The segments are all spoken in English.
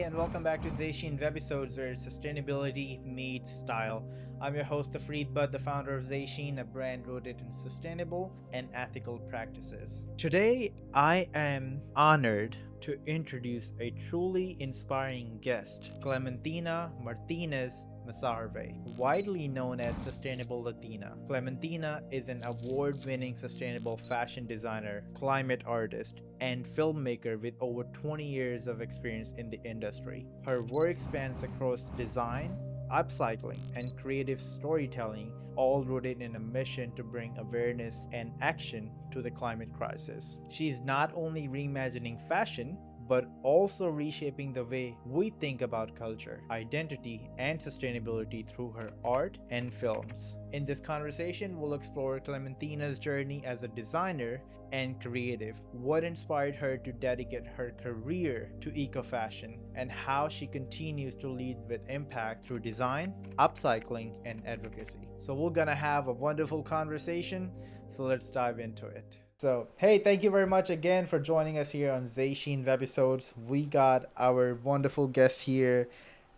and welcome back to Zayshin Webisodes, where sustainability meets style. I'm your host, Afreed Butt, the founder of Zayshin, a brand rooted in sustainable and ethical practices. Today, I am honored to introduce a truly inspiring guest, Clementina Martinez-Mazarve, widely known as Sustainable Latina. Clementina is an award-winning sustainable fashion designer, climate artist, and filmmaker with over 20 years of experience in the industry. Her work spans across design, upcycling, and creative storytelling, all rooted in a mission to bring awareness and action to the climate crisis. She is not only reimagining fashion, but also reshaping the way we think about culture, identity, and sustainability through her art and films. In this conversation, we'll explore Clementina's journey as a designer and creative, what inspired her to dedicate her career to eco-fashion, and how she continues to lead with impact through design, upcycling, and advocacy. So we're gonna have a wonderful conversation, so let's dive into it. So, hey, thank you very much again for joining us here on Zayshin Webisodes. We got our wonderful guest here,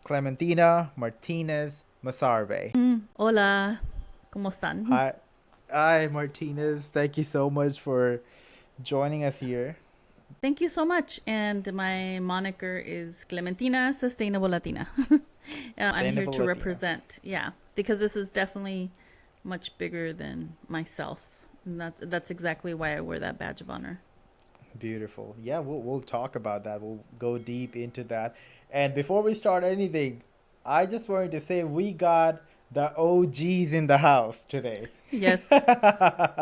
Clementina Martinez-Mazarve. Hola, ¿cómo están? Hi, Martinez. Thank you so much for joining us here. Thank you so much. And my moniker is Clementina Sustainable Latina. I'm here to represent, because this is definitely much bigger than myself. And that's exactly why I wear that badge of honor. Beautiful. Yeah, we'll talk about that. We'll go deep into that. And before we start anything, I just wanted to say we got the OGs in the house today. Yes,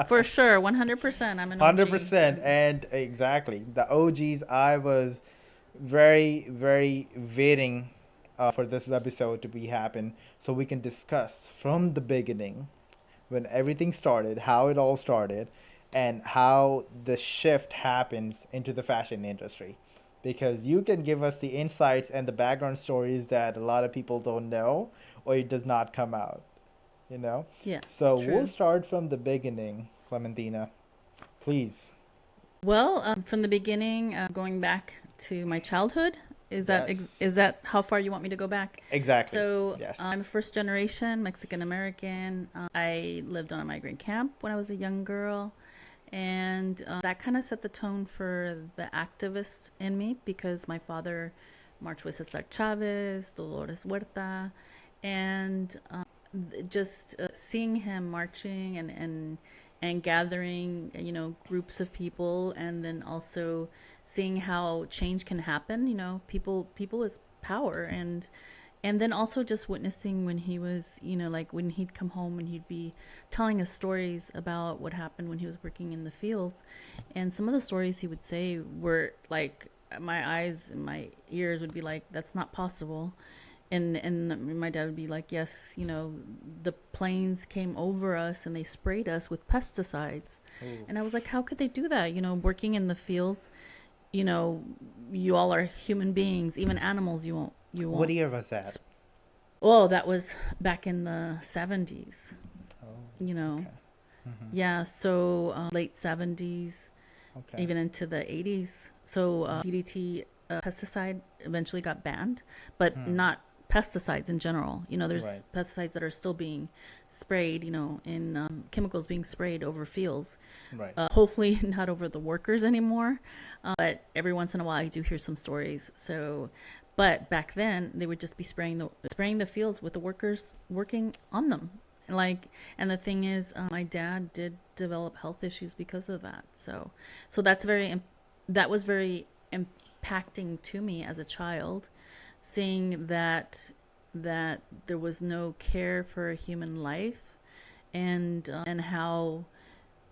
for sure. 100%. I'm an OG. 100%. And exactly. The OGs, I was very, very waiting for this episode to be happen so we can discuss from the beginning when everything started, how it all started, and how the shift happens into the fashion industry. Because you can give us the insights and the background stories that a lot of people don't know, or it does not come out, you know? Yeah. So true. We'll start from the beginning, Clementina. Please. Well, from the beginning, going back to my childhood. Is that how far you want me to go back? Exactly. So yes. I'm a first generation Mexican American. I lived on a migrant camp when I was a young girl. And that kind of set the tone for the activist in me, because my father marched with Cesar Chavez, Dolores Huerta, and just seeing him marching and gathering, groups of people, and then also seeing how change can happen. People is power, and then also just witnessing when he was, like when he'd come home and he'd be telling us stories about what happened when he was working in the fields. And some of the stories he would say were like, my eyes and my ears would be like, that's not possible. And my dad would be like, yes, the planes came over us and they sprayed us with pesticides. Ooh. And I was like, how could they do that? Working in the fields, you all are human beings, even animals. You won't. What year was that? Oh, that was back in the 70s. Oh. Okay. Mm-hmm. Yeah. So late 70s, even into the 80s. So DDT pesticide eventually got banned, but not pesticides in general. There's pesticides that are still being sprayed, in chemicals being sprayed over fields. Right. Hopefully not over the workers anymore. But every once in a while I do hear some stories. So, but back then they would just be spraying the fields with the workers working on them. And the thing is, my dad did develop health issues because of that. So that was very impacting to me as a child, seeing that there was no care for a human life, and how,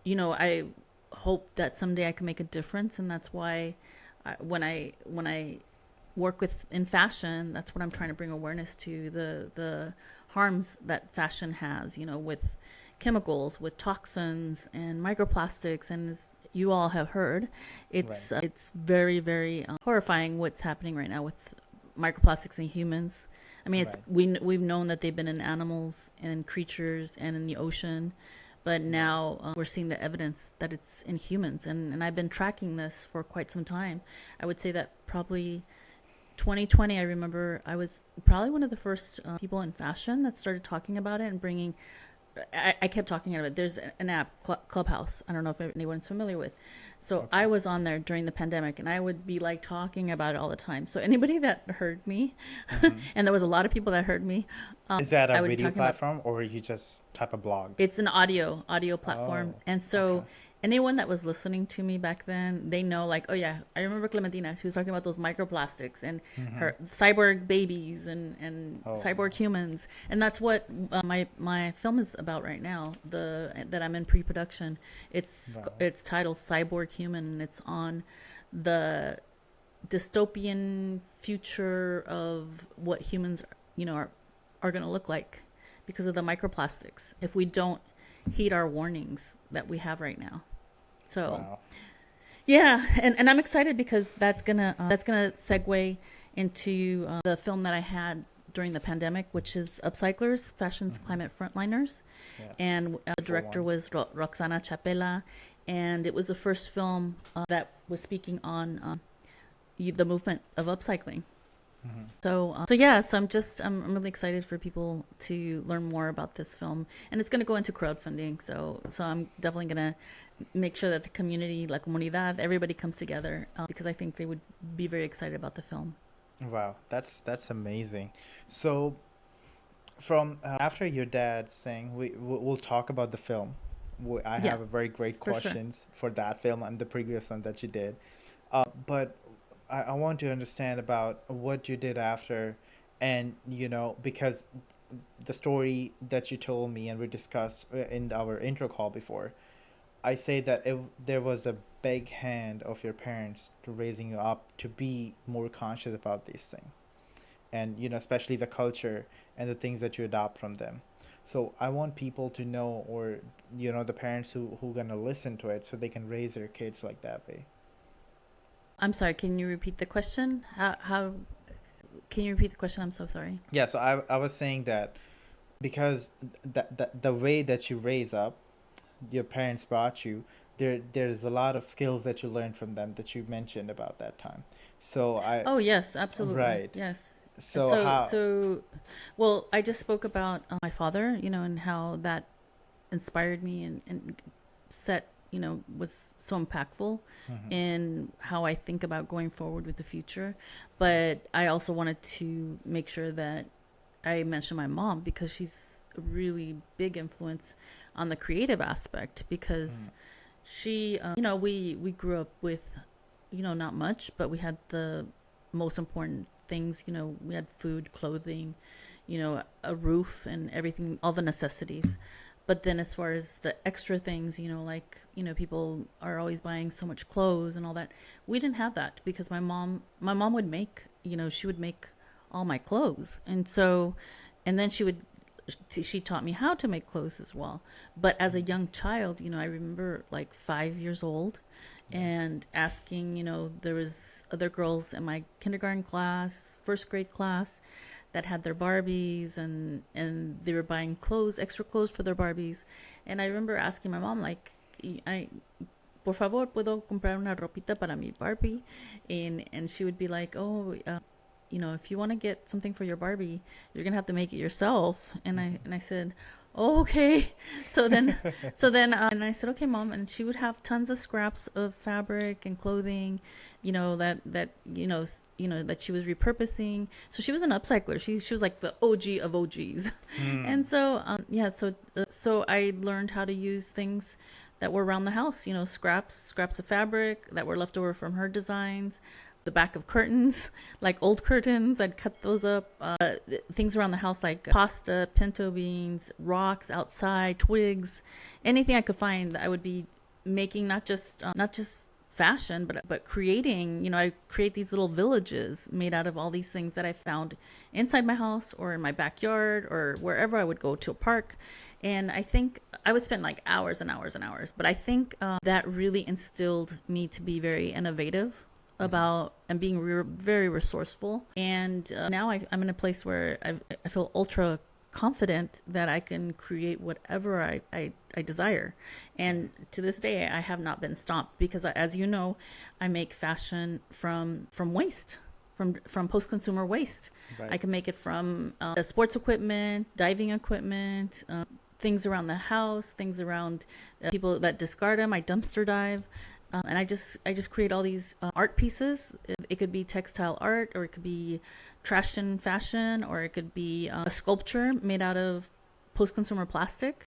I hope that someday I can make a difference. And that's why when I work in fashion, that's what I'm trying to bring awareness to, the harms that fashion has, with chemicals, with toxins and microplastics. And as you all have heard, it's very, very horrifying what's happening right now with microplastics in humans. I mean, we've known that they've been in animals and creatures and in the ocean, but now we're seeing the evidence that it's in humans. And I've been tracking this for quite some time. I would say that probably 2020, I remember I was probably one of the first people in fashion that started talking about it and bringing. I kept talking about it. There's an app, Clubhouse. I don't know if anyone's familiar with. So Okay. I was on there during the pandemic, and I would be like talking about it all the time. So anybody that heard me, Hmm. and there was a lot of people that heard me, Is that a I would be video talking about. platform or you just type a blog? It's an audio platform, Oh, and okay. so anyone that was listening to me back then, they know, like, oh yeah, I remember Clementina. She was talking about those microplastics and Hmm. her cyborg babies and Oh, cyborg humans, and that's what my film is about right now. The that I'm in pre-production. wow. It's titled Cyborg Human, and it's on the dystopian future of what humans, are going to look like because of the microplastics if we don't heed our warnings that we have right now. So Wow. yeah, and I'm excited because that's gonna segue into the film that I had during the pandemic, which is Upcyclers, Fashion's Hmm. Climate Frontliners, Yes. and the Full director one. was Roxana Chapela, and it was the first film that was speaking on the movement of upcycling. Hmm. So yeah, so I'm really excited for people to learn more about this film, and it's going to go into crowdfunding. So I'm definitely going to make sure that the community, la comunidad, everybody comes together because I think they would be very excited about the film. Wow, that's amazing. So, from after your dad's thing, we'll talk about the film. I Yeah, have a very great for sure. questions for that film and the previous one that you did. But I want to understand about what you did after, and because the story that you told me and we discussed in our intro call before, I say that there was a big hand of your parents to raising you up to be more conscious about these things, and especially the culture and the things that you adopt from them. So I want people to know, or the parents who gonna listen to it, so they can raise their kids like that way. I'm sorry. Can you repeat the question? How can you repeat the question? I'm so sorry. Yeah, so I was saying that because the way that you raise up, your parents brought you, there's a lot of skills that you learn from them that you mentioned about that time. So I Oh yes, absolutely. right. Yes. So how Well, I just spoke about my father, and how that inspired me and set, was so impactful mhm, in how I think about going forward with the future. But I also wanted to make sure that I mention my mom because she's a really big influence on the creative aspect because mhm, we grew up with, not much, but we had the most important things. We had food, clothing, a roof, and everything, all the necessities. But then as far as the extra things, like, people are always buying so much clothes and all that. We didn't have that because my mom would make, she would make all my clothes. And then she taught me how to make clothes as well. But as a mhm, young child, I remember like 5 years old yeah, and asking, there was other girls in my kindergarten class, first grade class, that had their Barbies, and they were buying clothes, extra clothes for their Barbies. And I remember asking my mom, like, I por favor puedo comprar una ropita para mi Barbie, and she would be like, oh, if you want to get something for your Barbie, you're gonna have to make it yourself. And I mhm, and I said, oh, okay. So then and I said, okay, mom. And she would have tons of scraps of fabric and clothing, that she was repurposing. So she was an upcycler. She was like the OG of OGs. mm, And so yeah, so I learned how to use things that were around the house, scraps of fabric that were left over from her designs, the back of curtains, like old curtains. I'd cut those up. Things around the house like pasta, pinto beans, rocks outside, twigs, anything I could find. I would be making not just fashion, but creating. I create these little villages made out of all these things that I found inside my house or in my backyard or wherever I would go to a park. And I think I would spend like hours and hours and hours. But I think that really instilled me to be very innovative mhm, about and being very resourceful. And now I'm in a place where I feel ultra confident that I can create whatever I desire. yeah, And to this day, I have not been stopped because, as you know, I make fashion from waste, from post-consumer waste. Right. I can make it from sports equipment, diving equipment, things around the house, things around people that discard them. I dumpster dive. And I just create all these art pieces. It could be textile art, or it could be trash in fashion, or it could be a sculpture made out of post-consumer plastic.